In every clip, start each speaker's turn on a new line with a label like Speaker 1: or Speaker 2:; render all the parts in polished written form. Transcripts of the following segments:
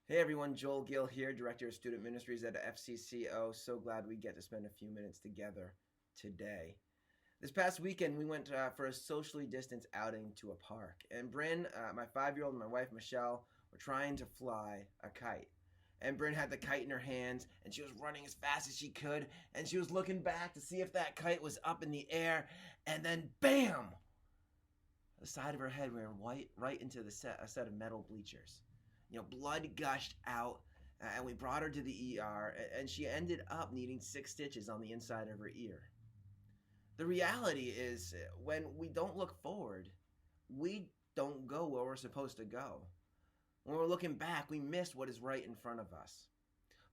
Speaker 1: Hey everyone, Joel Gill here, Director of Student Ministries at FCCO. So glad we get to spend a few minutes together today. This past weekend, we went for a socially distanced outing to a park. And Bryn, my 5-year-old, and my wife Michelle were trying to fly a kite. And Bryn had the kite in her hands, and she was running as fast as she could, and she was looking back to see if that kite was up in the air, and then BAM! The side of her head went right into a set of metal bleachers. Blood gushed out, and we brought her to the ER, and she ended up needing 6 stitches on the inside of her ear. The reality is, when we don't look forward, we don't go where we're supposed to go. When we're looking back, we miss what is right in front of us.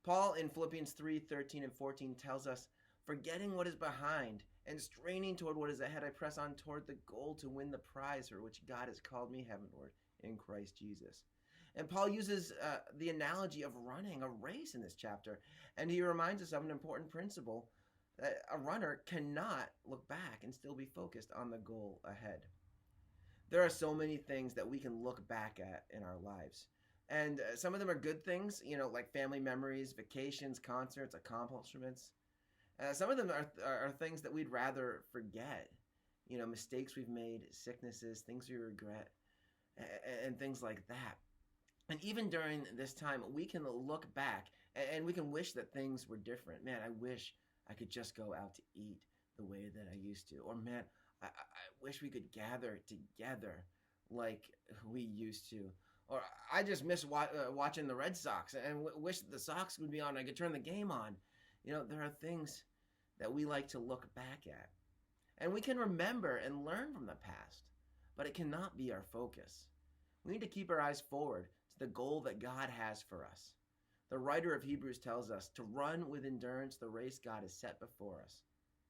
Speaker 1: Paul in Philippians 3:13 and 14 tells us, "Forgetting what is behind and straining toward what is ahead, I press on toward the goal to win the prize for which God has called me heavenward in Christ Jesus." And Paul uses the analogy of running a race in this chapter, and he reminds us of an important principle that a runner cannot look back and still be focused on the goal ahead. There are so many things that we can look back at in our lives. And some of them are good things, like family memories, vacations, concerts, accomplishments. Some of them are things that we'd rather forget, mistakes we've made, sicknesses, things we regret, and things like that. And even during this time, we can look back and we can wish that things were different. Man, I wish I could just go out to eat the way that I used to. Or, man, I wish we could gather together like we used to. Or I just miss watching the Red Sox and wish the Sox would be on. I could turn the game on. There are things that we like to look back at. And we can remember and learn from the past, but it cannot be our focus. We need to keep our eyes forward to the goal that God has for us. The writer of Hebrews tells us to run with endurance the race God has set before us.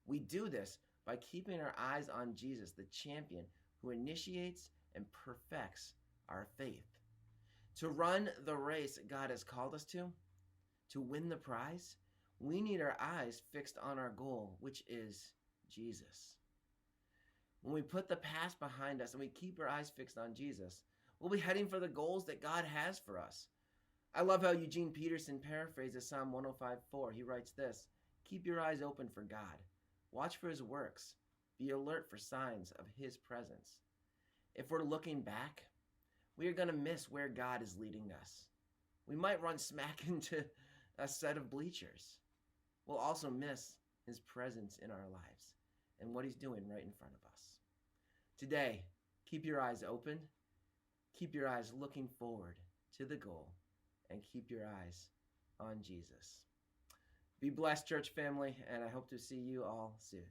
Speaker 1: We do this by keeping our eyes on Jesus, the champion who initiates and perfects our faith. To run the race God has called us to win the prize, we need our eyes fixed on our goal, which is Jesus. When we put the past behind us and we keep our eyes fixed on Jesus, we'll be heading for the goals that God has for us. I love how Eugene Peterson paraphrases Psalm 105:4. He writes this: "Keep your eyes open for God. Watch for his works. Be alert for signs of his presence." If we're looking back, we are going to miss where God is leading us. We might run smack into a set of bleachers. We'll also miss his presence in our lives and what he's doing right in front of us. Today, keep your eyes open. Keep your eyes looking forward to the goal, and keep your eyes on Jesus. Be blessed, church family, and I hope to see you all soon.